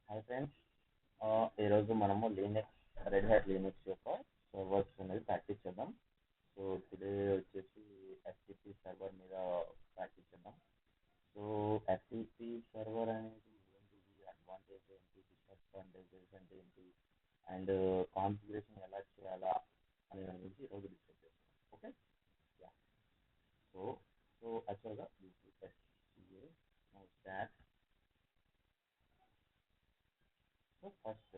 Hi friends, ఈరోజు మనము Linux red hat Linux యొక్క సర్వర్స్ అనేది ప్రాక్టీస్ చేద్దాం. సో టుడే వచ్చేసి ఎఫ్టిపి సర్వర్ మీద ప్రాక్టీస్ చేద్దాం. సో ఎఫ్టిపి సర్వర్ అనేది ఏంటి, అడ్వాంటేజ్ ఏంటి, డిసడ్వాంటేజెస్ అంటే ఏంటి, అండ్ కాన్ఫిగరేషన్ ఎలా చేయాలా అనే దాని గురించి ఈరోజు డిస్కస్ చేస్తాం. Okay, yeah. సో సో యాక్చువల్గా స్టాట్. So first,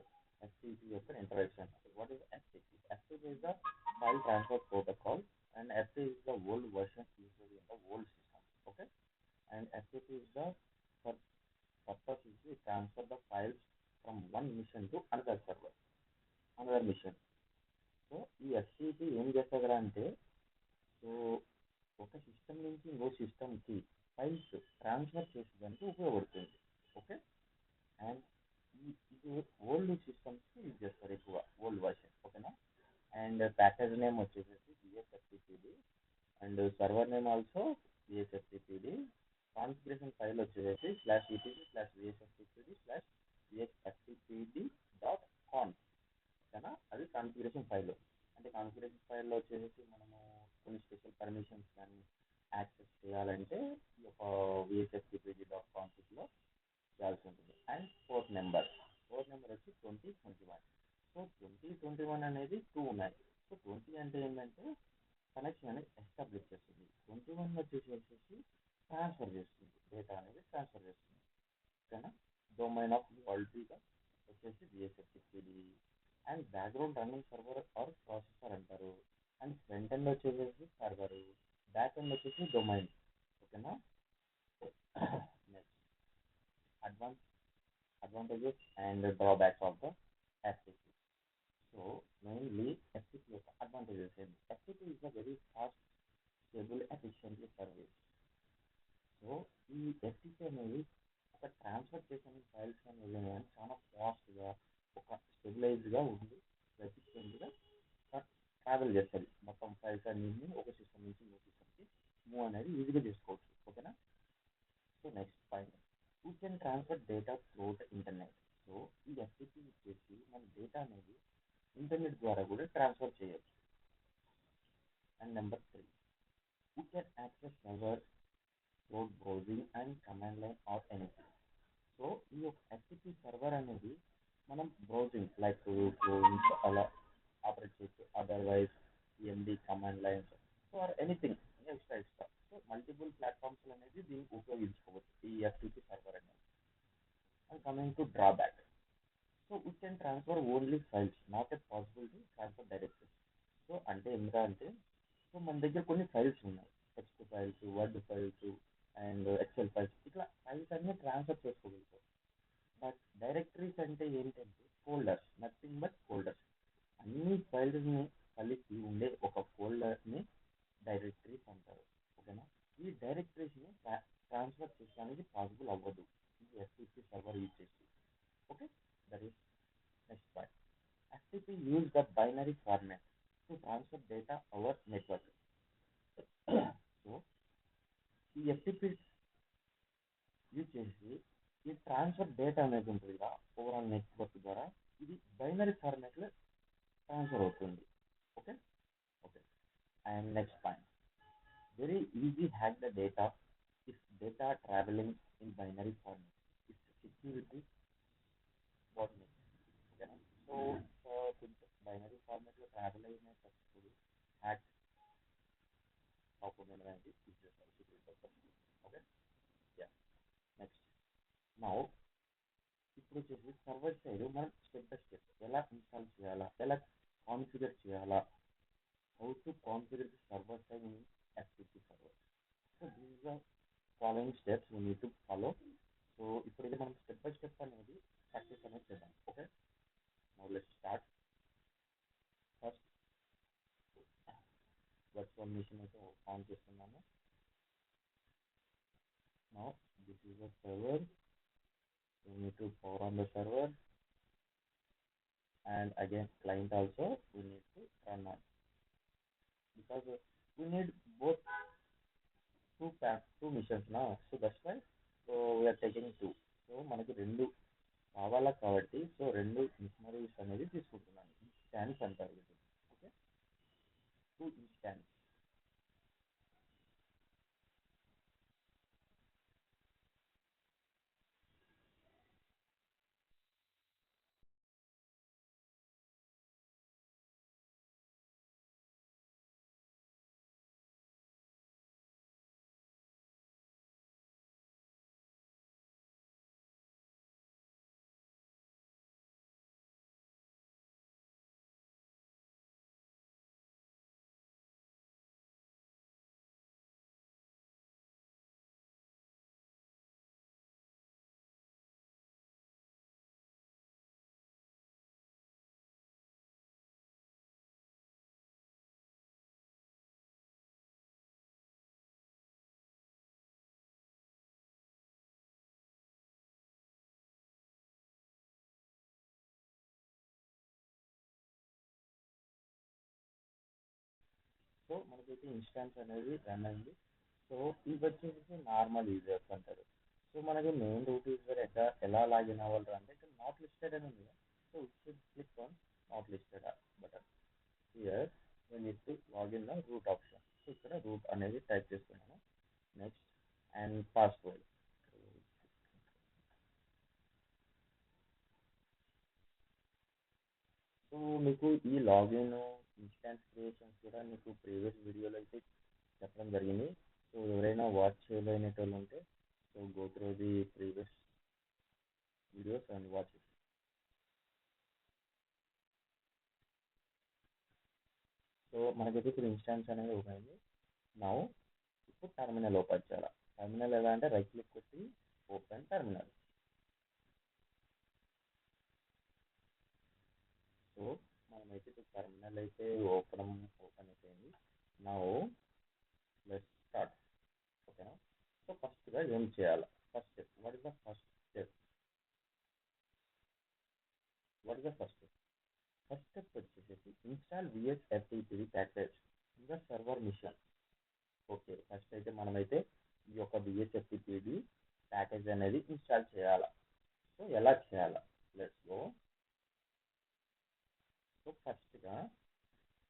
FTP యొక్క introduction. What is FTP? FTP is the file transfer protocol, and FTP is the old version used in the old system. Okay, and FTP is the purpose is to transfer the files from one machine to another server, another machine. So ఈ FTP ఏం చేస్తుందిరా అంటే, so ఒక system నుంచి ఇంకో సిస్టమ్కి files transfer చేసేదానికి ఉపయోగపడుతుంది. Okay, and ఇది ఓల్డ్ సిస్టమ్స్కి యూజ్ చేస్తారు ఎక్కువ, ఓల్డ్ వర్షన్. ఓకేనా, అండ్ ప్యాకేజ్ నేమ్ వచ్చేసి VSFTPD, and server name also VSFTPD. Configuration file వచ్చేసి /etc/vsftpd.conf. ఓకేనా, అది కాన్ఫిగరేషన్ ఫైల్. అంటే కాన్ఫిగరేషన్ ఫైల్లో వచ్చేసి మనము కొన్ని స్పెషల్ పర్మిషన్స్ కానీ యాక్సెస్ చేయాలంటే ఈ యొక్క vsftpd.confలో చేయాల్సి ఉంటుంది. అండ్ పోర్ట్ నెంబర్ వచ్చి 2021. సో 2021 అనేది 2 ఉన్నాయి. సో 20 అంటే ఏంటంటే కనెక్షన్ అనేది ఎస్టాబ్లిష్ చేస్తుంది, 21 వచ్చేసి ట్రాన్స్ఫర్ చేస్తుంది, డేటా అనేది ట్రాన్స్ఫర్ చేస్తుంది. ఓకేనా, డొమైన్ ఆఫ్ వరల్డ్ వచ్చేసి VSFTPD, and background running server or processor అంటారు. అండ్ ఫ్రంట్ ఎండ్ వచ్చేసి సర్వర్, బ్యాక్ ఎండ్ వచ్చేసి డొమైన్. ఓకేనా, next advantages and drawbacks of the FTP. So mainly FTP యొక్క advantages ఏంటి? FTP is a very fast, stable, efficiently service. So ఈ FTP అనేది ఒక transfer చేసిన ఫైల్స్ అనేది చాలా ఫాస్ట్గా, ఒక స్టెబిలైజ్గా ఉండి ఎఫిషియెంట్గా ట్రావెల్ చేస్తుంది. మొత్తం ఫైల్స్ అన్నింటినీ ఒక సిస్టమ్ నుంచి ఇంకో సిస్టమ్కి మూవ్ అనేది ఈజీగా చేసుకోవచ్చు. ఓకేనా, so next point, we can transfer data through the internet. So ఈ ఎఫ్టిపి వచ్చేసి మన డేటా అనేది ఇంటర్నెట్ ద్వారా కూడా ట్రాన్స్ఫర్ చేయొచ్చు. And number 3, we can access server through browsing and command line or anything. So ఈ యొక్క ఎఫ్టిపి సర్వర్ అనేది మనం బ్రౌజింగ్ లైక్ క్రోమ్స్ అలా ఆపరేట్ చేయొచ్చు, otherwise MD command lines or anything extra. So multiple platforms అనేది దీన్ని ఉపయోగించుకోవచ్చు ఈ ఎఫ్టిపి సర్వర్ అనేది. And coming to drawback, so we can transfer only files, not a possible to transfer directly. So అంటే ఎంత అంటే, సో మన దగ్గర కొన్ని ఫైల్స్ ఉన్నాయి, text files, word files, and XL files, ఇట్లా ఫైల్స్ అన్నీ ట్రాన్స్ఫర్ చేసుకోగలుగుతాం. బట్ డైరెక్టరీస్ అంటే ఏంటంటే ఫోల్డర్స్, నథింగ్ బట్ ఫోల్డర్స్. అన్ని ఫైల్స్ని కలిపి ఉండే ఒక ఫోల్డర్ని డైరెక్టరీస్ అంటారు. ఓకేనా, ఈ డైరెక్టరీస్ని ట్రాన్స్ఫర్ చేయడానికి పాసిబుల్ అవ్వదు ఈ ఎఫ్టిపి సర్వర్ యూజ్ చేసి. Okay, that is next point. FTP use the binary format to transfer data over network. So ఈ ఎఫ్టిపి యూజ్ చేసి ఈ ట్రాన్స్ఫర్ డేటా అనేది ఉంటుంది కదా, ఓవరాల్ నెట్వర్క్ ద్వారా ఇది బైనరీ ఫార్మాట్లో ట్రాన్స్ఫర్ అవుతుంది. Okay, okay. And next point, very easy hack the data if data traveling in binary format. It's security bottleneck. Okay. So binary format లో ట్రావెల్ అయినప్పుడు హ్యాక్ కాకుండా యూజ్ చేస్తారు security purpose. Okay, yeah. Next, now ఇప్పుడు వచ్చేసి server side మనం step by step ఎలా install చేయాలా, ఎలా కాన్ఫిగర్ చేయాలా, how to configure the server side in FTP server. So these are following steps we need to follow. So ఇప్పుడైతే మనం step by step అనేది ప్రాక్టీస్ అనేది చేద్దాం. Okay, now let's start. First virtual machine అయితే on చేస్తున్నాను. Now this is the server, we need to power on the server, and again client also we need to run on, because we need both two missions now, so that's why so we are taking two. So మనకి రెండు కావాలా so మనకైతే instance అనేది run అయింది. So ఇవి వచ్చేసి normal users అంటారు. So మనకి మెయిన్ రూట్ యూజర్ ఎలా లాగిన్ అవ్వాలి అంటే ఇక్కడ నాట్ లిస్టెడ్ అని ఉంది. So click on not listed button. Here we need to log in the root option. So ఇక్కడ రూట్ అనేది టైప్ చేస్తున్నాను. Next and password. సో మీకు ఈ లాగిన్ ఇన్స్టాన్స్ క్రియేషన్ కూడా మీకు ప్రీవియస్ వీడియోలో అయితే చెప్పడం జరిగింది. సో ఎవరైనా వాచ్ చేయలేని ఉంటే so go through the previous videos and watch it. So మనకైతే ఇప్పుడు ఇన్స్టాన్స్ అనేది ఓపెన్ అయింది. నా ఇప్పుడు టర్మినల్ ఓపెన్ చేయాలి. టర్మినల్ ఎలా అంటే రైట్ క్లిక్ కొట్టి ఓపెన్ టర్మినల్. సో మనమైతే ఇప్పుడు టర్మినల్ అయితే ఓపెన్ అయిపోయింది. నా లెట్స్ స్టార్ట్. ఓకేనా. సో ఫస్ట్గా ఏం చేయాలి? First step what is the first step? First step వచ్చేసి install VSFTPD package in the server machine. Okay, first అయితే మనమైతే ఈ యొక్క విఎస్ఎఫ్టిపిడి ప్యాకేజ్ అనేది ఇన్స్టాల్ చేయాలి. సో ఎలా చేయాలా? Let's go. సో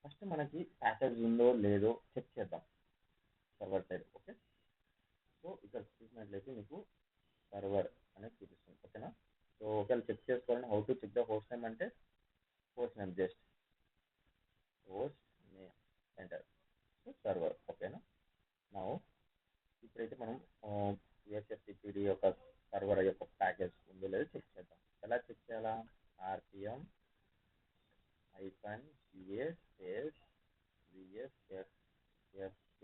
ఫస్ట్ మనకి ప్యాకేజ్ ఉందో లేదో చెక్ చేద్దాం సర్వర్ సైడ్. ఓకే, సో ఇక్కడ చూసినట్లయితే మీకు సర్వర్ అనేది చూపిస్తుంది. ఓకేనా. సో ఒకవేళ చెక్ చేసుకోవాలని how to check the host name అంటే host name just host name enter. So server. ఓకేనా. నా ఇప్పుడైతే మనం విఎస్ఎఫ్టిపిడి యొక్క సర్వర్ యొక్క ప్యాకేజ్ ఉందో లేదో చెక్ చేద్దాం. ఎలా చెక్ చేయాలా? RPM -cs space vsfft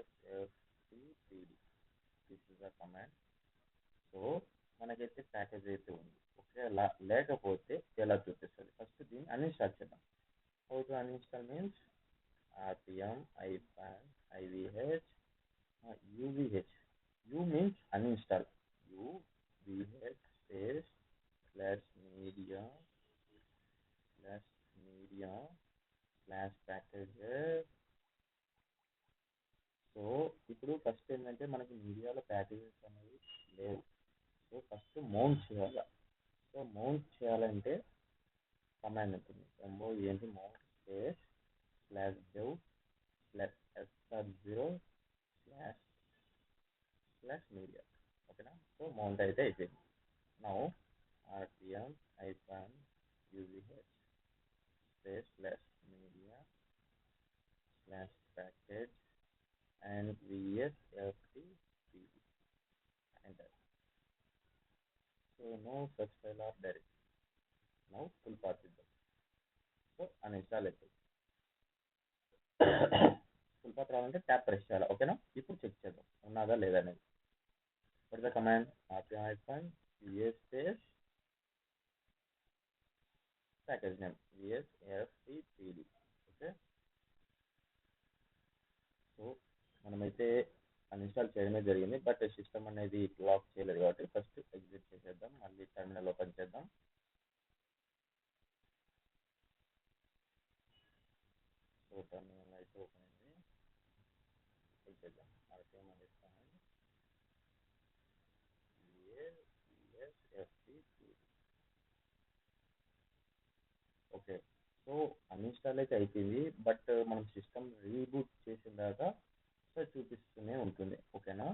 vsftpd. This is a command. So మనకైతే ప్యాకేజ్ అయితే ఉంది. ఓకే, లేకపోతే ఎలా చూపిస్తుంది? ఫస్ట్ దీన్ని అన్ఇన్స్టాల్ చేద్దాం. How to uninstall means rpm ivh uvh. u means uninstall. uvh space /media /packages. So ఇప్పుడు ఫస్ట్ ఏంటంటే మనకి మీడియాలో ప్యాకేజెస్ అనేవి లేవు. సో ఫస్ట్ మౌంట్ చేయాలి. సో మౌంట్ చేయాలంటే కమాండ్ ఉంటుంది. ఏంటి మౌంట్ స్పేస్ /dev/sr0/media. ఓకేనా. సో మౌంట్ అయితే అయిపోయింది. Now rpm uvh space /media/package and vsftpd. Enter. So no such file or directory. Now full path ఇద్దాం. సో అన్ఇన్స్టాల్ అయిపోయింది. ఫుల్ పాత్ రావాలంటే ట్యాప్ ప్రెస్ చేయాలి. ఓకేనా. ఇప్పుడు చెక్ చేద్దాం ఉన్నదా లేదా అనేది. What is the command? rpm uvh space package name vsftpd. Okay. So మనమైతే అన్ఇన్స్టాల్ చేయడమే జరిగింది. బట్ సిస్టమ్ అనేది లాక్ చేయలేదు కాబట్టి ఫస్ట్ ఎగ్జిట్ చేసేద్దాం. మళ్ళీ టర్మినల్ ఓపెన్ చేద్దాం. సో టర్మినల్ అయితే ఓపెన్ అయింది. చేద్దాం. ఓకే. సో అన్ఇన్స్టాల్ అయితే అయిపోయింది. బట్ మనం సిస్టమ్ రీబూట్ చేసిన తర్వాత సో చూపిస్తూనే ఉంటుంది. ఓకేనా.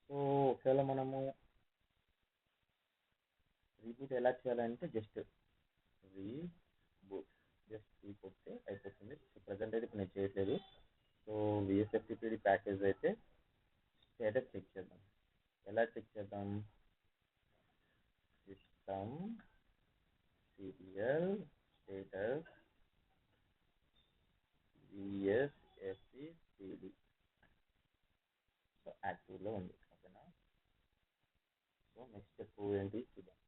సో ఒకవేళ మనము రీబూట్ ఎలా చేయాలంటే జస్ట్ రీబూట్ కొడితే అయిపోతుంది. సో ప్రజెంట్ అయితే ఇప్పుడు నేను చేయట్లేదు. సో విఎస్ఎఫ్టిపిడి ప్యాకేజ్ అయితే స్టేటస్ చెక్ చేద్దాం. ఎలా చెక్ చేద్దాం? System serial status VSFTPD. So యాక్టివ్లో ఉంది. ఓకేనా. సో నెక్స్ట్ స్టెప్ ఏంటి చూద్దాం.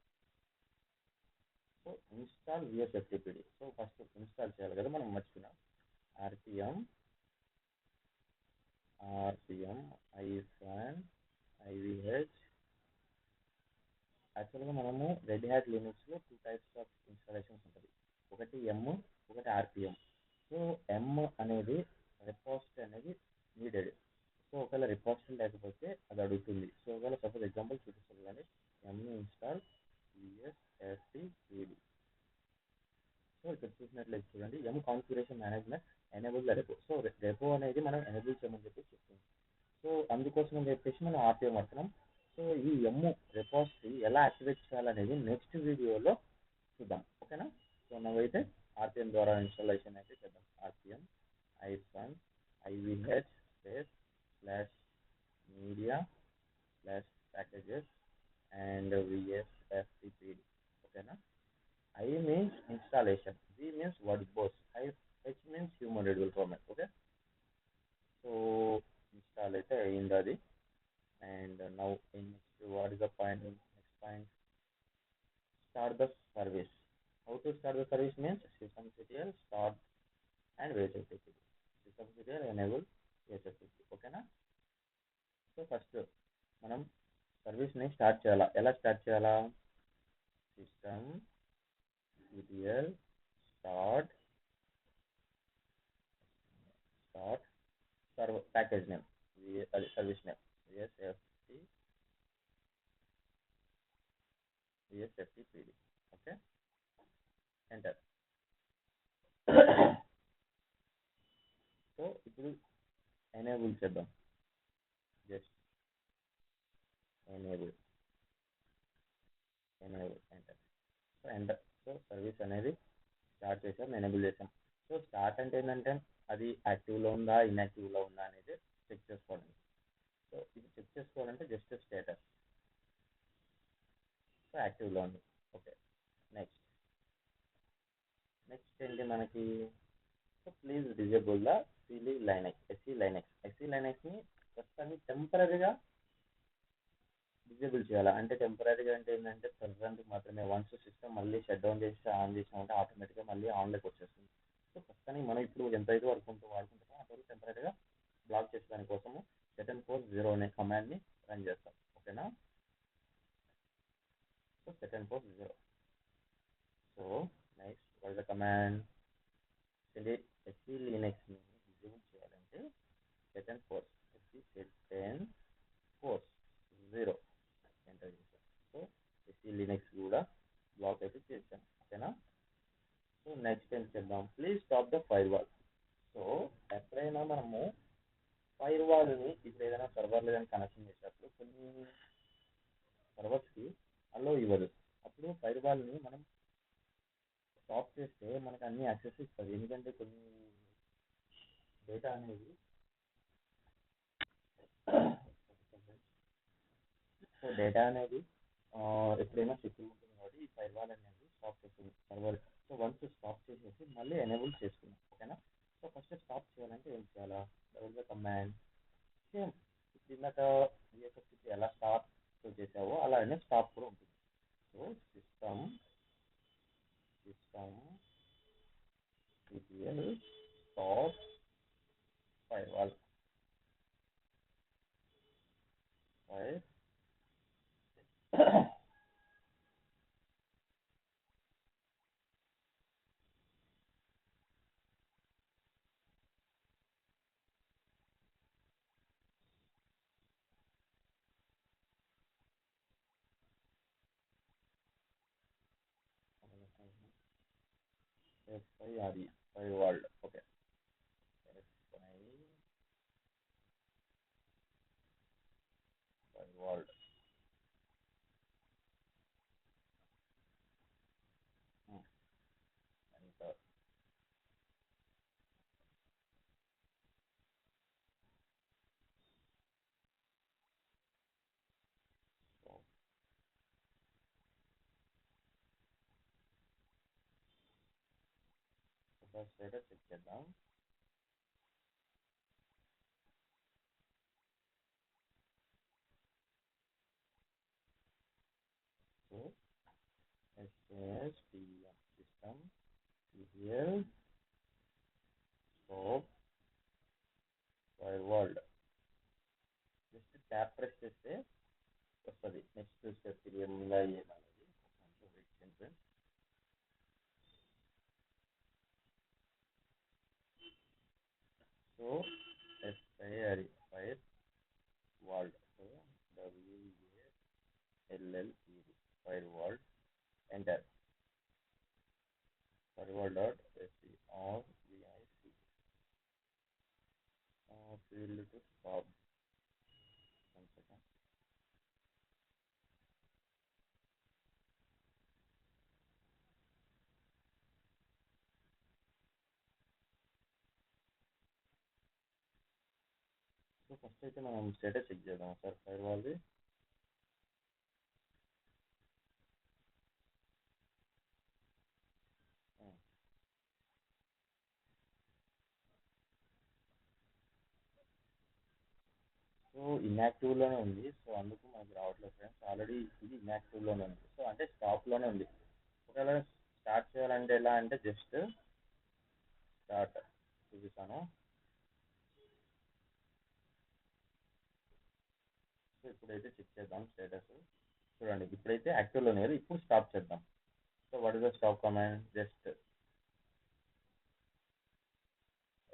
So install VSFTPD. So first install చేయాలి కదా, మనం మర్చిపోయినాం. rpm -ivh. యాక్చువల్గా మనము రెడ్ హ్యాట్ లినక్స్లో 2 టైప్స్ ఆఫ్ ఇన్స్టాలేషన్స్ ఉంటుంది. ఒకటి ఒకటి rpm. ఒకవేళ రిపాజిటరీ లేకపోతే అది అడుగుతుంది. సో ఒకవేళ సపోజ్ ఎగ్జాంపుల్ చూపిస్తుంది కానీ ఎంఈ ఇన్స్టాల్ విఎస్ఎఫ్టిపిడి. సో ఇక్కడ చూసినట్లయితే చూడండి yum configuration management enable repo. So repo అనేది మనం ఎనేబుల్ చేయమని చెప్పి చెప్తుంది. సో అందుకోసం అని చెప్పేసి మనం ఆర్పిఎం వాడుతున్నాం. సో ఈ ఎమ్ రెపాజిటరీ ఎలా యాక్టివేట్ చేయాలనేది నెక్స్ట్ వీడియోలో చూద్దాం. ఓకేనా? సో నువ్వైతే ఆర్పిఎం ద్వారా ఇన్స్టాలేషన్ అయితే చేద్దాం. RPM hyphen IVH space slash media slash packages and VSFTPD. ఓకేనా? I means installation, V means verbose, H means human readable format. Okay, so install it in the and now in next what is the point? Next point, start the service. How to start the service means systemctl start and vhttp. Systemctl enable vhttp. Okay na? So first మనం service ని start చేయాలా? ఎలా start చేయాలా? systemctl start server package name, service name vsftpd. Okay, enter. So ఇప్పుడు enable చేద్దాం. Just enable enter. So enter. So service అనేది start చేసాం, enable చేసాం. సో స్టార్ట్ అంటే ఏంటంటే అది యాక్టివ్లో ఉందా ఇన్యాక్టివ్లో ఉందా అనేది చెక్ చేసుకోవడం. సో ఇది చెక్ చేసుకోవాలంటే జస్ట్ స్టేటస్. సో యాక్టివ్లో ఉంది. ఓకే, నెక్స్ట్ ఏంటి మనకి? సో ప్లీజ్ డిజేబుల్ ద ఎస్సీ లైనెక్స్ని ప్రస్తుతాన్ని టెంపరీగా డిజేబుల్ చేయాలి. అంటే టెంపరీగా అంటే ఏంటంటే ప్రస్తుతానికి మాత్రమే. వన్స్ సిస్టమ్ మళ్ళీ షట్ డౌన్ చేసి ఆన్ చేసినామంటే ఆటోమేటిక్గా మళ్ళీ ఆన్లోకి వచ్చేస్తుంది. సో ప్రస్తుతానికి మనం ఇప్పుడు ఎంతైతే వాడుకుంటామో అంతవరకు టెంపరీగా బ్లాక్ చేసే దానికోసము set_0 అనే కమాండ్ని రన్ చేస్తాం. ఓకేనా? So set_0. So next what is the command? ఎస్సీ లినక్స్ని డిజేబుల్ చేయాలంటే set_0 ఎంటర్ చేశాం. సో ఎస్సీ లినక్స్ కూడా బ్లాక్ అయితే చేశాం. ఓకేనా? సో నెక్స్ట్ ఏం చేద్దాం? Please stop the firewall. So ఎప్పుడైనా మనము ఫైర్ వాల్ని ఇప్పుడు ఏదైనా సర్వర్ లేదని కనెక్షన్ చేసేటప్పుడు కొన్ని సర్వర్స్కి అలో ఇవ్వదు. అప్పుడు ఫైర్ వాల్ని మనం స్టాప్ చేస్తే మనకు అన్ని యాక్సెస్ ఇస్తుంది. ఎందుకంటే కొన్ని డేటా అనేది ఎప్పుడైనా సెక్యూర్ ఉంటుంది కాబట్టి ఈ ఫైర్ వాల్ అనేది స్టాప్ చేస్తుంది సర్వర్. సో వన్స్ స్టాప్ చేసేసి మళ్ళీ ఎనేబుల్ చేసుకున్నాం. ఓకేనా? సో ఫస్ట్ స్టాప్ చేయాలంటే ఏం చేయాలా? డబుల్ కమాండ్ సేమ్ ఇప్పుడు ఇందాక విఎస్ఎఫ్టిపి ఎలా స్టాప్ చేసావో అలానే స్టాప్ కూడా ఉంటుంది. So system stop firewall firewall. Okay, firewall. Status check చేద్దాం. So SSPM system CTL stop firewall. Just tab press చేస్తే వస్తుంది. నెక్స్ట్ స్టెప్ ఏముందా ఏమనేది వెయిట్ చేయండి. So fire LLED firewall, enter firewall.servic field to stop. 1 second. So first అయితే మనం status check చేద్దాం sir ఫైర్వాల్ది. సో ఇన్యాక్టివ్లోనే ఉంది, సో అందుకు మనకి రావట్లేదు ఫ్రెండ్స్. ఆల్రెడీ ఇది ఇన్యాక్టివ్లోనే ఉంది, సో అంటే స్టాప్లోనే ఉంది. ఒకవేళ స్టార్ట్ చేయాలంటే ఎలా అంటే జస్ట్ స్టార్ట్ చూపిస్తాను. సో ఇప్పుడైతే చెక్ చేద్దాం స్టేటస్. చూడండి ఇప్పుడైతే యాక్టివ్లోనే లేదు. ఇప్పుడు స్టాప్ చేద్దాం. So what is the stop command? Just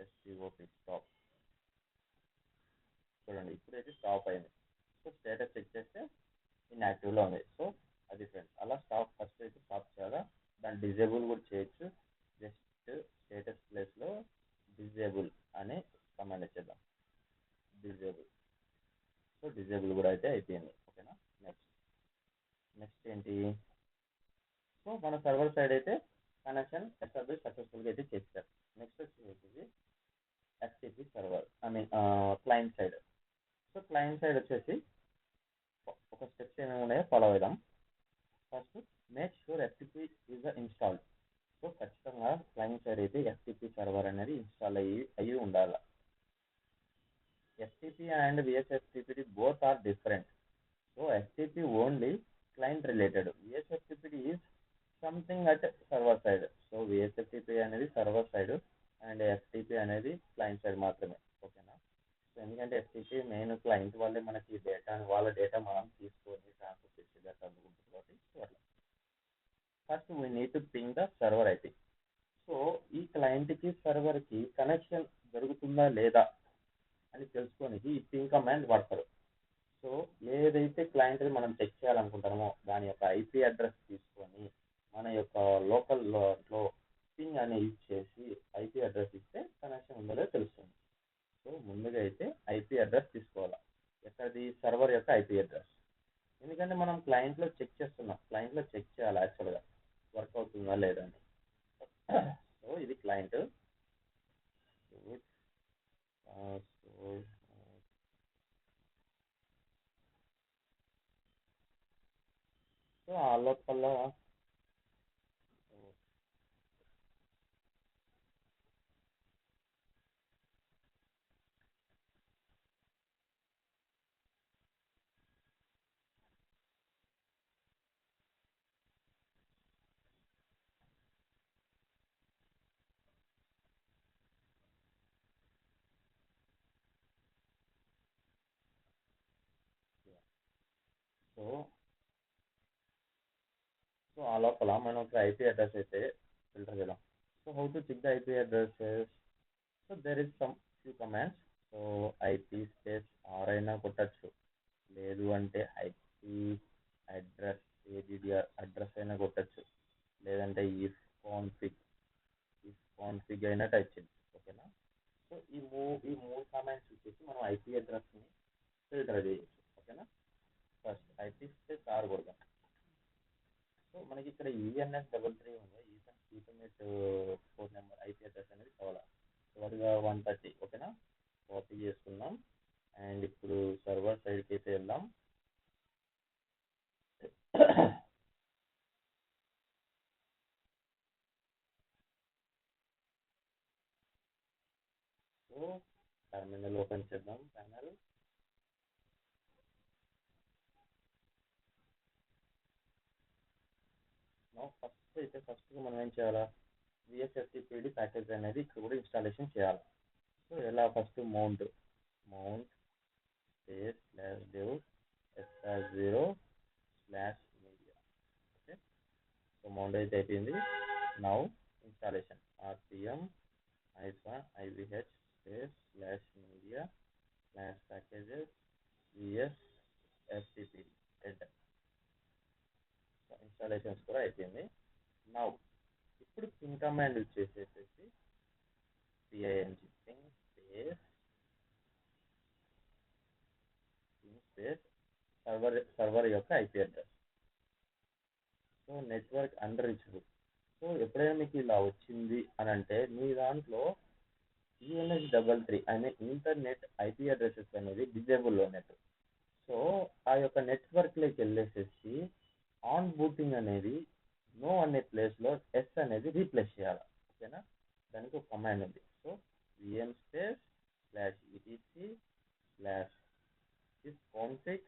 STOP stop. చూడండి ఇప్పుడైతే స్టాప్ అయింది. సో స్టేటస్ చెక్ చేస్తే ఇన్యాక్టివ్లో ఉంది. సో అది ఫ్రెండ్స్, అలా ఫస్ట్ అయితే స్టాప్ చేయాలా. దాన్ని డిజేబుల్ కూడా చేయొచ్చు. జస్ట్ స్టేటస్ ప్లేస్లో డిజేబుల్ అనే కమాండ్ ఇచ్చేద్దాం. డిజేబుల్. సో డిజేబుల్ కూడా అయితే అయిపోయింది. ఓకేనా. నెక్స్ట్ ఏంటి? సో మన సర్వర్ సైడ్ అయితే కనెక్షన్ సక్సెస్ఫుల్గా అయితే చేస్తారు. నెక్స్ట్ వచ్చేసి FTP server, client side. So client side వచ్చేసి ఒక స్టెప్స్ ఏమేమి ఉన్నాయో ఫాలో అవుదాం. First make sure FTP is installed. So ఖచ్చితంగా క్లయింట్ సైడ్ అయితే FTP సర్వర్ అనేది ఇన్స్టాల్ అయ్యి ఉండాలి. FTP and VSFTPD both are different. So FTP only client related. VSFTPD is something at server side. So VSFTP అనేది server side and FTP అనేది client side మాత్రమే. ఓకేనా. So ఎందుకంటే FTP main client వాళ్ళే మనకి వాళ్ళ డేటా మనం తీసుకొని ట్రాన్స్ఫర్ చేసి డేటా అందుకుంటుంది కాబట్టి అట్లా. First we need to ping the server IP. So ఈ క్లయింట్కి సర్వర్కి కనెక్షన్ జరుగుతుందా లేదా అని తెలుసుకోనికి ఈ పింగ్ కమాండ్ వాడతారు. సో ఏదైతే క్లయింట్ మనం చెక్ చేయాలనుకుంటామో దాని యొక్క IP అడ్రస్ తీసుకొని మన యొక్క లోకల్లో పింగ్ అని యూజ్ చేసి IP అడ్రస్ ఇస్తే కనెక్షన్ ఉందో లేదో తెలుస్తుంది. సో ముందుగా అయితే IP అడ్రస్ తీసుకోవాలి. ఎక్కడిది? సర్వర్ యొక్క IP అడ్రస్. ఎందుకంటే మనం క్లయింట్లో చెక్ చేస్తున్నాం, క్లయింట్లో చెక్ చేయాలి యాక్చువల్గా వర్క్ అవుతుందా లేదా అని. సో ఇది క్లయింట్. సో ఆ లోపల సో సో ఆ లోపల మనం ఒక IP అడ్రస్ అయితే ఫిల్టర్ చేద్దాం. So how to check the IP addresses? So there is some few commands. So IP space R అయినా కొట్టచ్చు, లేదు అంటే IP అడ్రస్ ADDR అడ్రస్ అయినా కొట్టచ్చు, లేదంటే if config అయినా టైప్ చేయొచ్చు. ఓకేనా. సో ఈ మూడు కమాండ్స్ వచ్చేసి మనం IP అడ్రస్ని ఫిల్టర్ చేయొచ్చు. ఓకేనా. ఫస్ట్ IP స్పేస్ R కొడదాం. సో మనకి ఇక్కడ ENS33 ఉంది. Ethernet port number IP address అనేది కావాలి. త్వరగా 130. ఓకేనా. కాపీ చేసుకుందాం. అండ్ ఇప్పుడు సర్వర్ సైడ్కి అయితే వెళ్దాం. సో టర్మినల్ ఓపెన్ చేద్దాం. ప్యానల్ ఫస్ట్ మనం ఏం చేయాలా? VSFTPD ప్యాకేజ్ అనేది ఇక్కడ కూడా ఇన్స్టాలేషన్ చేయాలి. సో ఎలా? First mount space /dev /0/media. Okay. So mount అయితే అయిపోయింది. Now installation RPM -IVH space /media/packages VSFTPD. Enter. Command use చేసేసేసి ping స్పేస్ సర్వర్ యొక్క IP address. So network unreached. So ఎప్పుడైనా మీకు ఇలా వచ్చింది అని అంటే మీ దాంట్లో ENS33 అనే ఇంటర్నెట్ ఐపీ అడ్రసెస్ అనేది డిజేబుల్లో ఉన్నట్టు. సో ఆ యొక్క నెట్వర్క్లోకి వెళ్ళేసేసి ఆన్ బూటింగ్ అనేది నో అనే ప్లేస్లో ఎస్ అనేది రీప్లేస్ చేయాలి. ఓకేనా, దానికి ఒక కమాండ్ ఉంది. So vm space /etc/sysconfig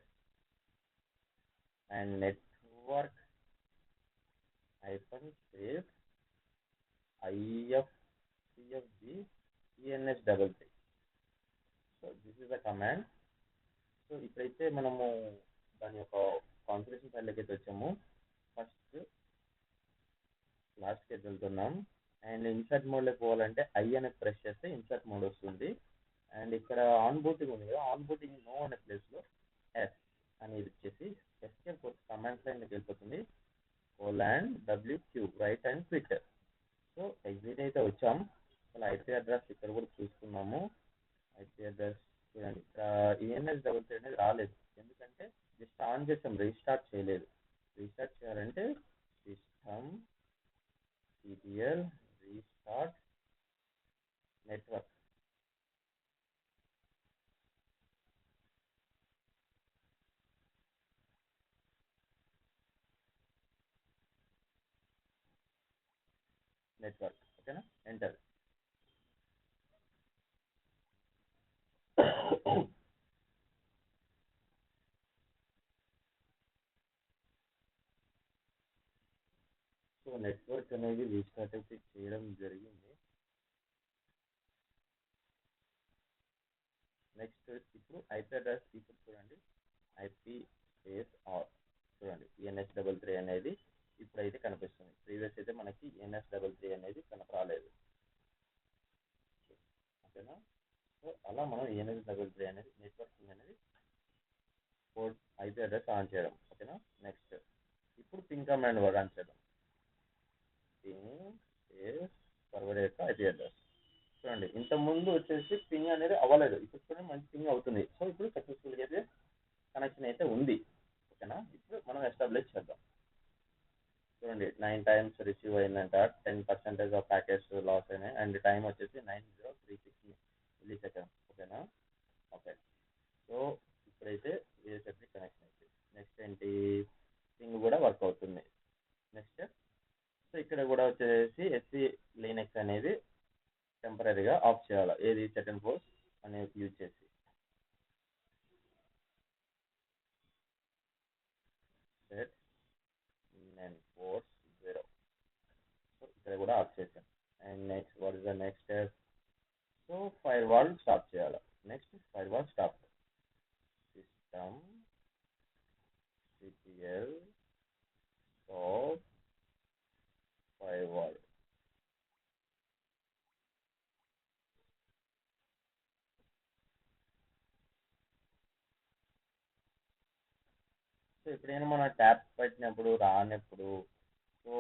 and network -save ifcfg ENS33. So this is the command. So ఇప్పుడైతే మనము దాని యొక్క కాన్ఫిగరేషన్ ఫైల్లోకి అయితే వచ్చాము. ఫస్ట్ లాస్ట్కి అయితే వెళ్తున్నాం. అండ్ ఇన్సర్ట్ మోడ్లోకి పోవాలంటే ఐ అనేది ప్రెస్ చేస్తే ఇన్సర్ట్ మోడ్ వస్తుంది. అండ్ ఇక్కడ ఆన్ బూటింగ్ ఉంది కదా, ఆన్ బూటింగ్ నో అనే ప్లేస్లో ఎస్ అనేది ఇచ్చేసి ఎస్కేప్ కమాండ్ లైన్లోకి వెళ్ళిపోతుంది. :wq right and quit. So exit అయితే వచ్చాం. అసలు ఐపీ అడ్రస్ ఇక్కడ కూడా చూసుకున్నాము. ఐపీ అడ్రస్ చూడండి, ఇక్కడ ENS33 అనేది రాలేదు. ఎందుకంటే జస్ట్ ఆన్ చేసాం, రీస్టార్ట్ చేయలేదు. రీస్టార్ట్ చేయాలంటే సిస్టమ్ ctl రీస్టార్ట్ నెట్వర్క్. ఓకేనా, ఎంటర్. సో నెట్వర్క్ అనేది రీస్టార్ట్ అయితే చేయడం జరిగింది. నెక్స్ట్ ఇప్పుడు ఐపీ అడ్రస్ ఇప్పుడు చూడండి, ఐపీ స్పేస్ ఆర్ చూడండి ENS33 అనేది ఇప్పుడైతే కనిపిస్తుంది. ప్రీవియస్ అయితే మనకి ENS33 అనేది కనపరాలేదు. ఓకేనా, సో అలా మనం ENS33 అనేది నెట్వర్కింగ్ అనేది కోడ్ ఐపీ అడ్రస్ ఆన్ చేయడం. ఓకేనా, నెక్స్ట్ ఇప్పుడు పింగ్ కమాండ్ రన్ చేద్దాం. పింగ్ స్పేస్ సర్వర్ యొక్క ఐపీ అడ్రస్. చూడండి, ఇంత ముందు వచ్చేసి పింగ్ అనేది అవ్వలేదు, ఇప్పుడు చూడండి మంచి పింగ్ అవుతుంది. సో ఇప్పుడు సక్సెస్ఫుల్గా అయితే కనెక్షన్ అయితే ఉంది. ఓకేనా, ఇప్పుడు మనం ఎస్టాబ్లిష్ చేద్దాం. చూడండి 9 టైమ్స్ రిసీవ్ అయిందంట, 10% ఆఫ్ ప్యాకెట్స్ లాస్ అయినాయి, అండ్ టైం వచ్చేసి 9036 మిల్లీ సెకండ్స్. ఓకేనా, ఓకే. సో ఇప్పుడైతే వేసెట్కి కనెక్షన్ అవుతుంది. నెక్స్ట్ ఏంటి, పింగ్ కూడా వర్క్ అవుతుంది. నెక్స్ట్ సో ఇక్కడ కూడా వచ్చేసి SC లినక్స్ అనేది టెంపరీగా ఆఫ్ చేయాలి. ఏది సెకండ్ ఫోర్స్ అనేది యూజ్ చేసి సెట్ నేను ఫోర్స్ 0. సో ఇక్కడ కూడా ఆఫ్ చేసాం. And next what is the next step, so firewall stop చేయాలి. Next firewall stop. System ctl stop firewall. So ఎప్పుడైనా మన ట్యాప్ పెట్టినప్పుడు రానప్పుడు సో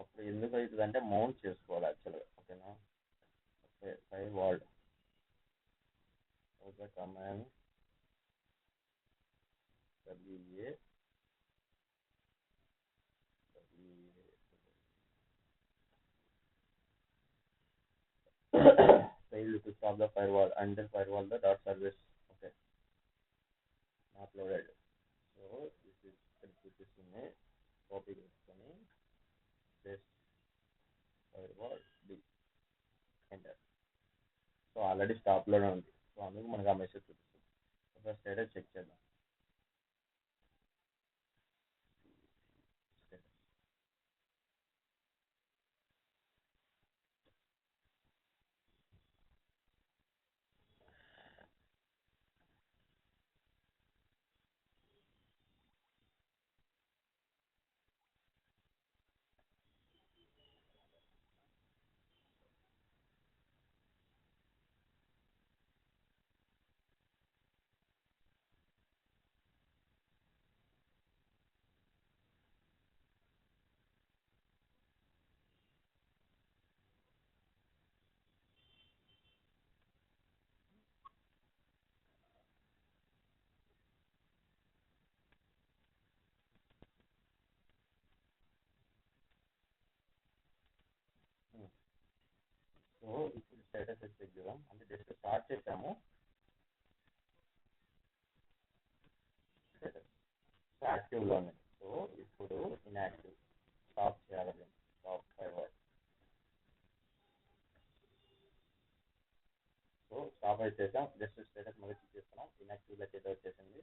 అప్పుడు ఎందుకు అవుతుంది అంటే మౌంట్ చేసుకోవాలి యాక్చువల్గా. ఓకేనా, okay. Firewall okay command WA failed to stop the firewall until firewall the dot service. Okay, not loaded. So this is చూపిస్తుంది. కాపీ చేసుకొని this firewall D enter. So already stop లోనే ఉంది. So అందుకు మనకు ఆ message చూపిస్తుంది. ఒకసారి status check చేద్దాం. ఇప్పుడు స్టేటస్ చెక్ చేద్దాం. అంటే జస్ట్ స్టార్ట్ చేసాము, స్టేటస్ యాక్టివ్లో ఉంది. సో ఇప్పుడు ఇన్యాక్టివ్, స్టాప్ చేయాలి, స్టాప్ ఫైర్వాల్. సో స్టాప్ అయితే చేసాం, జస్ట్ స్టేటస్ మళ్ళీ చెక్ చేస్తున్నాం. ఇన్యాక్టివ్లోకి అయితే వచ్చేసింది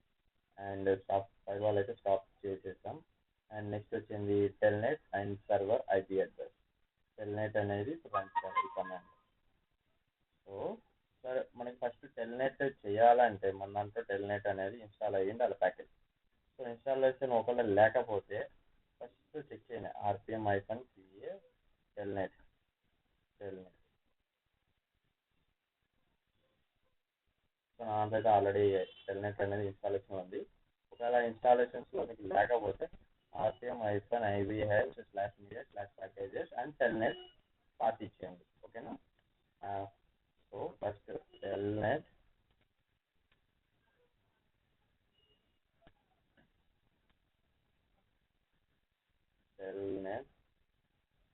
అండ్ స్టాప్ ఫైర్వాల్ అయితే స్టాప్ చేసేసాం. అండ్ నెక్స్ట్ వచ్చింది Telnet and server IP address. Telnet అనేది రన్ చేయాలి కమాండ్. సో సరే, మనకి ఫస్ట్ టెల్నెట్ చేయాలంటే మన దాంట్లో టెల్నెట్ అనేది ఇన్స్టాల్ అయ్యింది వాళ్ళ ప్యాకేజ్. సో ఇన్స్టాలేషన్ ఒకవేళ లేకపోతే ఫస్ట్ చెక్ చేయండి RPM hyphen CA Telnet. So నా అయితే ఆల్రెడీ టెల్నెట్ అనేది ఇన్స్టాలేషన్ ఉంది. ఒకవేళ ఇన్స్టాలేషన్స్లో మీకు లేకపోతే RPM hyphen IVH slash media slash packages and telnet path ఇచ్చేయండి. ఓకేనా? So first telnet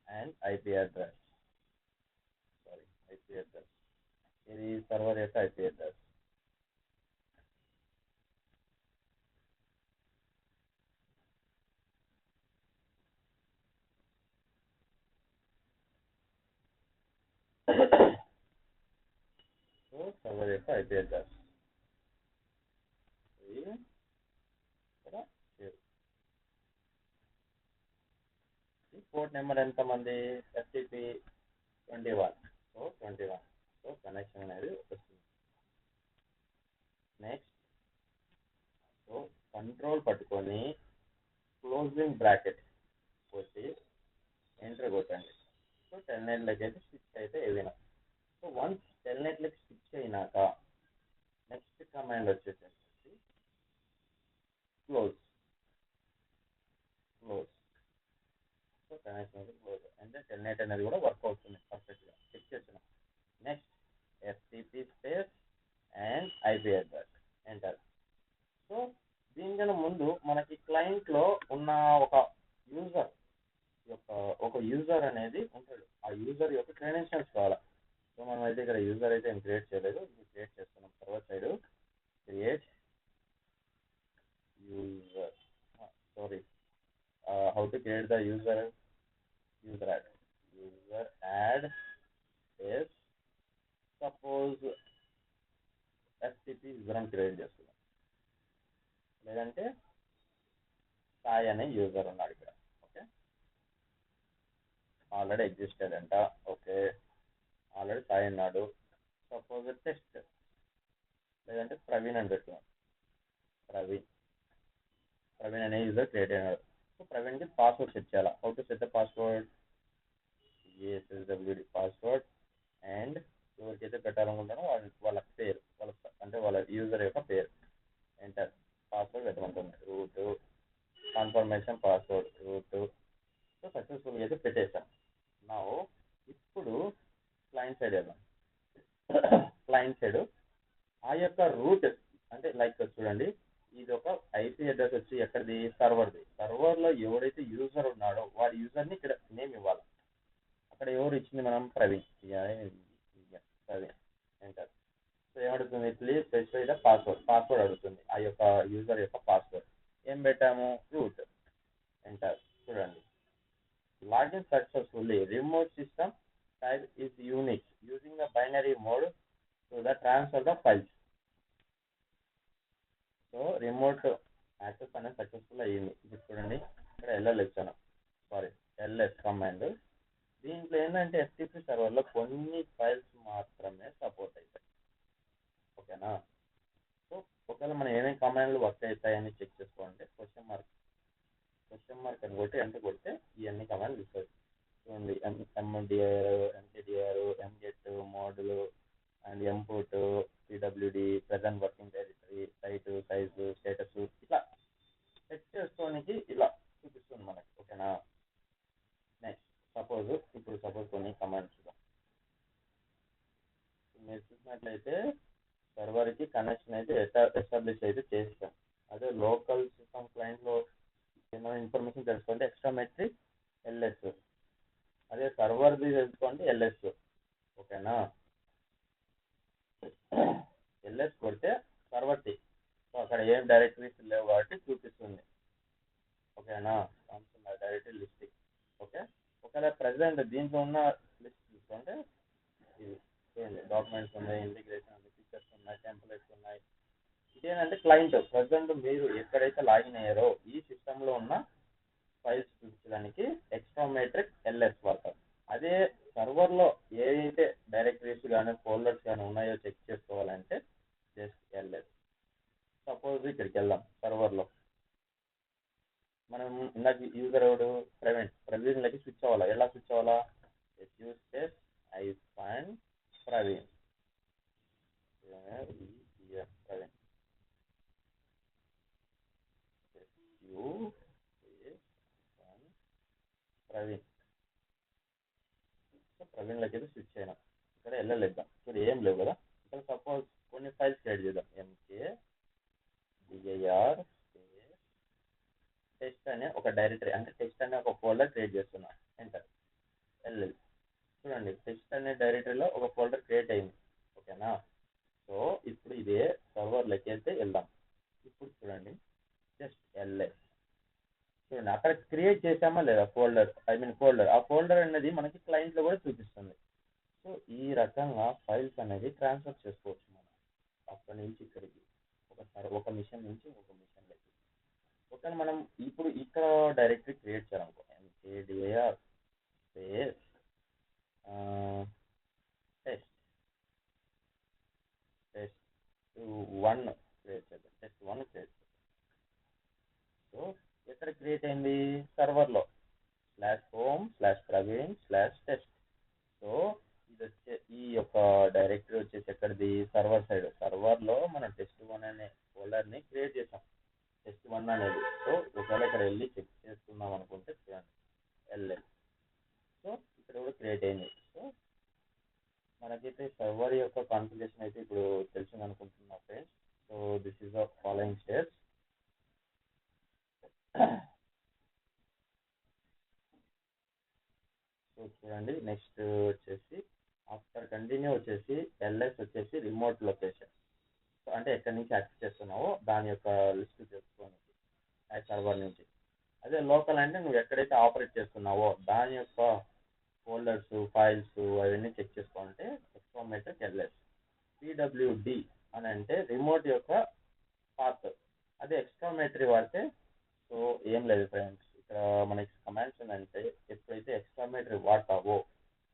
and IP address. IP address ఇది సర్వర్ యొక్క ఐపీ అడ్రస్. సో సర్వర్ యొక్క ఐపీ అడ్రస్ పోర్ట్ నెంబర్ ఎంతమంది? ఎఫ్టిపి 21. సో 21. సో కనెక్షన్ అనేది వస్తుంది. Next so control పట్టుకొని closing bracket కొట్టి ఎంటర్ కొట్టండి. సో టెల్నెట్లోకి అయితే స్విచ్ అయితే ఏదైనా. సో వన్స్ టెల్నెట్లోకి స్విచ్ అయినాక నెక్స్ట్ కమాండ్ వచ్చేసరికి క్లోజ్. సో కనెక్షన్ అయితే క్లోజ్ అంటే టెల్నెట్ అనేది కూడా వర్క్ అవుతుంది పర్ఫెక్ట్గా. చెక్ చేస్తున్నాం. Next FTP space and IP address enter. So దీనికన్నా ముందు మనకి క్లయింట్లో ఉన్న ఒక యూజర్ అనేది ఉంటాడు. ఆ యూజర్ యొక్క క్రెడెన్షియల్స్ కావాలి. సో మనం అయితే ఇక్కడ యూజర్ అయితే క్రియేట్ చేయలేదు, క్రియేట్ చేస్తున్నాం. Server side create user. Sorry, how to create the user add is suppose FTP user create చేస్తున్నాం, లేదంటే సాయి అనే యూజర్ ఉన్నాడు ఇక్కడ. ఓకే, ఆల్రెడీ ఎగ్జిస్టెడ్ అంట. ఓకే, ఆల్రెడీ సాయి ఉన్నాడు. సపోజ్ టెస్ట్, లేదంటే ప్రవీణ్ అని పెట్టుకున్నాం. ప్రవీణ్ అనే యూజర్ క్రియేట్ అయినాడు. సో ప్రవీణ్కి పాస్వర్డ్ సెట్ చేయాలి. How to set the password? ఏఎస్ఎస్డబ్ల్యూడి పాస్వర్డ్ అండ్ ఎవరికైతే పెట్టాలనుకుంటారో వాళ్ళ పేరు, వాళ్ళ యూజర్ యొక్క పేరు enter. Password పెట్టమంటుంది. Route confirmation password root. So సక్సెస్ఫుల్గా అయితే పెట్టేసాం. నా ఇప్పుడు క్లయింట్ సైడ్ వెళ్దాం. క్లయింట్ సైడ్ ఆ యొక్క రూట్ అంటే లైక్ చూడండి, ఇది ఒక ఐపీ అడ్రస్ వచ్చి ఎక్కడిది? సర్వర్లో ఎవడైతే యూజర్ ఉన్నాడో వాడి యూజర్ని ఇక్కడ నేమ్ ఇవ్వాలి. అక్కడ ఎవరు ఇచ్చింది? మనం ప్రవీణ్ ఎంటర్. సో ఏమడుగుతుంది? ప్లీజ్ స్పెసిఫై ద పాస్వర్డ్ అడుగుతుంది. ఆ యొక్క యూజర్ యొక్క పాస్వర్డ్ ఏం పెట్టాము? Root enter. చూడండి, login successfully, remote system type is unique using the binary mode to the transfer the files. So remote access అనేది సక్సెస్ఫుల్ అయ్యింది. ఇప్పుడు చూడండి, ఇక్కడ ఎల్ఎస్ కమాండ్. దీంట్లో ఏంటంటే ఎఫ్టిపి సర్వర్లో కొన్ని ఫైల్స్ మాత్రమే సపోర్ట్ అవుతాయి. ఓకేనా? సో ఒకవేళ మనం ఏమేమి కమాండ్లు వర్క్ అవుతాయని చెక్ చేసుకోవాలంటే క్వశ్చన్ మార్క్ అని కొట్టి ఎంటర్ కొడితే ఇవన్నీ కమాండ్లు ఇస్తుంది. చూడండి, ఎండిఆర్, ఎంటీడీఆర్, ఎంగెట్, మోడ్లు and import, PWD, present working directory, size, status, ఇట్లా సెట్ చేసుకోనికి ఇలా చూపిస్తుంది మనకి. ఓకేనా? నెక్స్ట్ సపోజ్ కొన్ని కమాండ్స్ మీరు చూసినట్లయితే సర్వర్కి కనెక్షన్ అయితే ఎస్టాబ్లిష్ అయితే చేస్తాం. అదే లోకల్ సిస్టమ్ క్లయింట్లో ఏమైనా ఇన్ఫర్మేషన్ తెలుసుకోండి ఎక్స్ట్రా మెట్రిక్ ఎల్ఎస్, అదే సర్వర్ది తెలుసుకోండి ఎల్ఎస్. ఓకేనా. ఎల్ఎస్ కొడితే సర్వర్ టీ. సో అక్కడ ఏం డైరెక్టరీస్ లేవు కాబట్టి చూపిస్తుంది. ఓకేనా, డైరెక్టరీ లిస్ట్. ఓకే, ఒకవేళ ప్రెసెంట్ దీంట్లో ఉన్న లిస్ట్ చూసుకుంటే ఇది చూడండి, డాక్యుమెంట్స్ ఉన్నాయి, ఇంటిగ్రేషన్ ఉంది, ఫీచర్స్ ఉన్నాయి, టెంప్లెట్స్ ఉన్నాయి. ఇదేంటంటే క్లయింట్ ప్రెసెంట్ మీరు ఎక్కడైతే లాగిన్ అయ్యారో ఈ సిస్టంలో ఉన్న ఫైల్స్ చూపించడానికి ఎక్స్ట్రామేట్రిక్ ఎల్ఎస్ వాడతారు. అదే సర్వర్లో ఏదైతే డైరెక్టరీస్ కానీ ఫోల్డర్స్ కానీ ఉన్నాయో చెక్ చేసుకోవాలంటే జస్ట్ ఎల్ఎస్. సపోజ్ ఇక్కడికి వెళ్దాం సర్వర్లో. మనం ఇందాక యూజర్ ఎవడు ప్రవీణ్లకి స్విచ్ అవ్వాలా. ఎలా స్విచ్ అవ్వాలా? Use case I find Praveen. Praveen Praveen. So ప్రవీణ్లకి అయితే స్విచ్ అయినా ఇక్కడ వెళ్ళలేద్దాం. ఇక్కడ ఏం లేవు కదా. ఇక్కడ సపోజ్ కొన్ని ఫైల్స్ క్రియేట్ చేద్దాం. ఎంకే డిఐఆర్ టెస్ట్ అనే ఒక డైరెక్టరీ, అంటే టెస్ట్ అనే ఒక ఫోల్డర్ క్రియేట్ చేస్తున్నాం. Enter LL. చూడండి, టెస్ట్ అనే డైరెక్టరీలో ఒక ఫోల్డర్ క్రియేట్ అయింది. ఓకేనా. సో ఇప్పుడు ఇదే సర్వర్లోకి వెళ్తే వెళ్దాం. ఇప్పుడు చూడండి, జస్ట్ ఎల్ఎస్. చూడండి అక్కడ క్రియేట్ చేసామా లేదా ఫోల్డర్. ఆ ఫోల్డర్ అనేది మనకి క్లయింట్లో కూడా చూపిస్తుంది. సో ఈ రకంగా ఫైల్స్ అనేది ట్రాన్స్ఫర్ చేసుకోవచ్చు మనం అక్కడి నుంచి ఇక్కడికి, ఒక మిషన్ నుంచి ఒక మిషన్లోకి. ఒకవేళ మనం ఇప్పుడు ఇక్కడ డైరెక్టరీ క్రియేట్ చేయాలనుకో, MKDIR space test test 1 create చేద్దాం. టెస్ట్ 1 క్రియేట్ చేద్దాం. సో ఎక్కడ క్రియేట్ అయింది? సర్వర్లో /home/praveen/test. సో ఇది వచ్చే ఈ యొక్క డైరెక్టరీ వచ్చేసి ఎక్కడిది? Server side. సర్వర్లో మనం test1 అనే ఫోల్డర్ని క్రియేట్ చేసాం, test1 అనేది. సో ఒకవేళ ఇక్కడ వెళ్ళి చెక్ చేసుకుందాం అనుకుంటే చూడండి ఎల్ఎల్. సో ఇక్కడ కూడా క్రియేట్ అయింది. సో మనకైతే సర్వర్ యొక్క కాన్ఫిగరేషన్ అయితే ఇప్పుడు తెలిసింది అనుకుంటున్నా friends. So this is the following steps. So చూడండి, నెక్స్ట్ వచ్చేసి ఆఫ్టర్ కంటిన్యూ వచ్చేసి ఎల్ఎస్ వచ్చేసి రిమోట్ లొకేషన్. సో అంటే ఎక్కడి నుంచి యాక్సెస్ చేస్తున్నావో దాని యొక్క లిస్ట్ చేసుకోనికి ఆ సర్వర్ నుంచి. అదే లోకల్ అంటే నువ్వు ఎక్కడైతే ఆపరేట్ చేస్తున్నావో దాని యొక్క ఫోల్డర్స్, ఫైల్స్ అవన్నీ చెక్ చేసుకోవాలంటే ఎక్స్ట్రామేట్రిక్ ఎల్ఎస్. పిడబ్ల్యూడి అని అంటే రిమోట్ యొక్క పాత్. అదే ఎక్స్ట్రామేటరీ వాడితే సో ఏం లేదు ఫ్రెండ్స్. ఇక్కడ మనకి కమాండ్స్ ఏంటంటే ఎప్పుడైతే ఎక్స్ట్రామేటరీ వాడతావో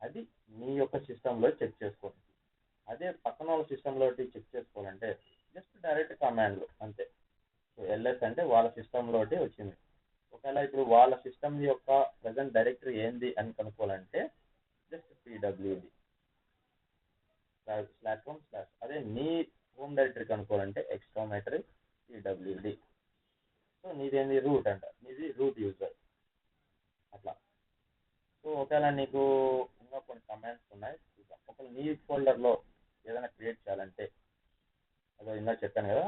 అది నీ యొక్క సిస్టంలో చెక్ చేసుకోండి. అదే పక్కన వాళ్ళ సిస్టంలో చెక్ చేసుకోవాలంటే జస్ట్ డైరెక్ట్ కమాండ్లు అంతే. సో ఎల్ఎస్ అంటే వాళ్ళ సిస్టంలో వచ్చింది. ఒకవేళ ఇప్పుడు వాళ్ళ సిస్టమ్ యొక్క ప్రజెంట్ డైరెక్టరీ ఏంది అని కనుక్కోవాలంటే జస్ట్ పిడబ్ల్యూడి /home/. అదే నీ హోమ్ డైరెక్టరీ కనుక్కోవాలంటే ఎక్స్ట్రామేటరీ పిడబ్ల్యూడి. సో నీదేంది? రూట్ అంట, నీది రూట్ యూజర్ అట్లా. సో ఒకవేళ నీకు ఇంకా కొన్ని కమాండ్స్ ఉన్నాయి చూద్దాం. ఒకవేళ నీ ఫోల్డర్లో ఏదైనా క్రియేట్ చేయాలంటే అదో ఇందాక చెప్పాను కదా,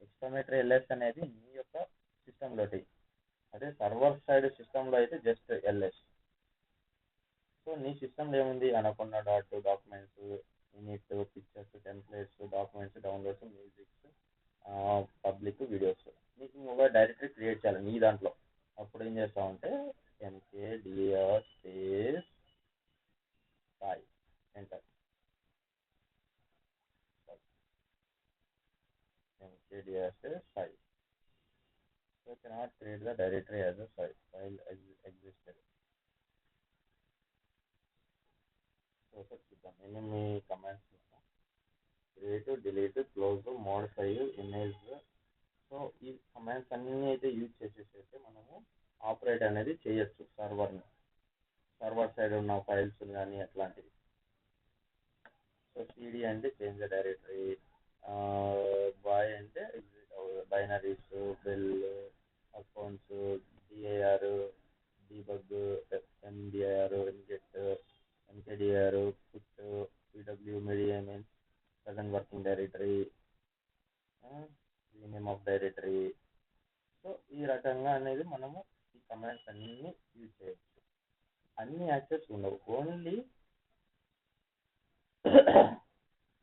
ఎక్స్ట్రామేటరీ ఎల్ఎస్ అనేది నీ యొక్క సిస్టంలోటి. అదే సర్వర్ సైడ్ సిస్టంలో అయితే జస్ట్ ఎల్ఎస్. సో నీ సిస్టంలో ఏముంది? Anaconda documents, unit, pictures, templates, documents, downloads, music, public, videos. నీకు ఇంకొక డైరెక్టరీ క్రియేట్ చేయాలి నీ దాంట్లో. అప్పుడు ఏం చేస్తామంటే MKDR space Sai enter. MKDR space Sai. So cannot create the directory as a file existed. So చూద్దాం ఏమేమి కమాండ్స్ చూద్దాం. Create, delete, close, modify, image. So ఈ కమాండ్స్ అన్నీ అయితే యూజ్ చేసేసి మనము ఆపరేట్ అనేది చేయొచ్చు సర్వర్ సైడ్ ఉన్న ఫైల్స్ కానీ అట్లాంటివి. సో సిడి అంటే చేంజ్ ద డైరెక్టరీ, బాయ్ అంటే binaries, bell, accounts, DIR, debug, MDR, mget, MKDR, put, PW media means present working directory, name of directory. So ఈ రకంగా అనేది మనము ఈ కమాండ్స్ అన్ని యూజ్ చేయొచ్చు. అన్ని యాక్సెస్ ఉండవు, ఓన్లీ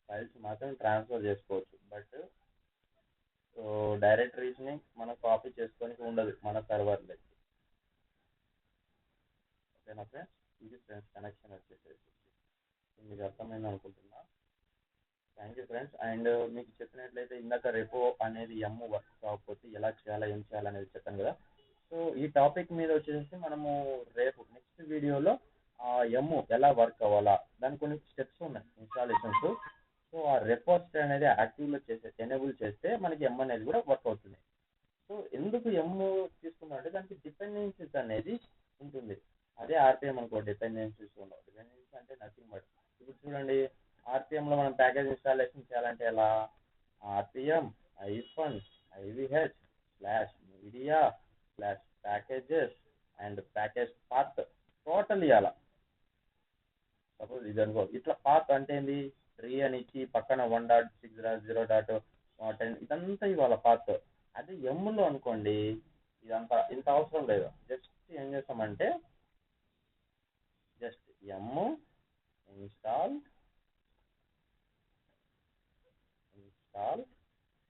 ఫైల్స్ మాత్రం ట్రాన్స్ఫర్ చేసుకోవచ్చు, బట్ డైరెక్టరీస్ని మనం కాపీ చేసుకోనికి ఉండదు మన సర్వర్లకి. ఓకేనా ఫ్రెండ్స్, ఇది ఫ్రెండ్స్ కనెక్షన్ వచ్చేసేసి మీకు అర్థమైంది అనుకుంటున్నా. Thank you friends. అండ్ మీకు చెప్పినట్లయితే ఇందాక రెపో అనేది ఎమ్ వర్క్ కాకపోతే ఎలా చేయాలా ఏం చేయాలనేది చెప్పాను కదా. సో ఈ టాపిక్ మీద వచ్చేసి మనము రేపు నెక్స్ట్ వీడియోలో ఎమ్ ఎలా వర్క్ అవ్వాలా దాని కొన్ని స్టెప్స్ ఉన్నాయి ఇన్స్టాలేషన్స్. సో ఆ రెపోస్ట్ అనేది యాక్టివ్లో ఎనేబుల్ చేస్తే మనకి ఎమ్ అనేది కూడా వర్క్ అవుతుంది. సో ఎందుకు ఎమ్ తీసుకున్నా అంటే దానికి డిపెండెన్సీస్ అనేది ఉంటుంది. అదే ఆర్పిఎం అనుకో డిపెండెన్సీస్ ఉండవు. డిపెండెన్సీస్ అంటే నథింగ్ బట్ ఇప్పుడు చూడండి, ఆర్పిఎంలో మనం ప్యాకేజ్ ఇన్స్టాలేషన్ చేయాలంటే ఎలా, RPM hyphen IVH slash media slash packages and package path total ఇవ్వాల. సపోజ్ ఇది అనుకో, ఇట్లా పాత్ అంటే ఏంది, 3 అని ఇచ్చి పక్కన 1.6.0.10 ఇదంతా ఇవాళ పాత్. అదే ఎమ్లో అనుకోండి ఇదంతా ఇంత అవసరం లేదు. జస్ట్ ఏం చేస్తామంటే just M install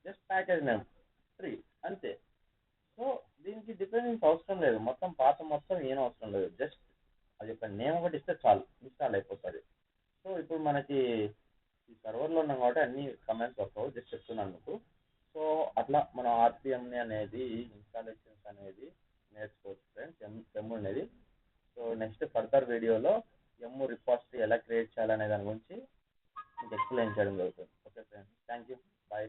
just package name 3 అంతే. సో దీనికి డిపెండెన్స్ అవసరం లేదు, మొత్తం పాత మొత్తం ఏం అవసరం లేదు. జస్ట్ అది ఒక నేమ్ ఒకటి ఇస్తే చాలు, ఇన్స్టాల్ అయిపోతుంది. సో ఇప్పుడు మనకి ఈ సర్వర్లో ఉన్నాం కాబట్టి అన్ని కమెంట్స్ వస్తావు, జస్ట్ చెప్తున్నాను మీకు. సో అట్లా మనం ఆర్పిఎంని అనేది ఇన్స్టాలేషన్స్ అనేది నేర్చుకోవచ్చు ఫ్రెండ్స్, ఎమ్ అనేది. సో నెక్స్ట్ ఫర్దర్ వీడియోలో ఎమ్ రిపాజిటరీ ఎలా క్రియేట్ చేయాలనే దాని గురించి మీకు ఎక్స్ప్లెయిన్ చేయడం జరుగుతుంది. Okay friends, thank you, bye.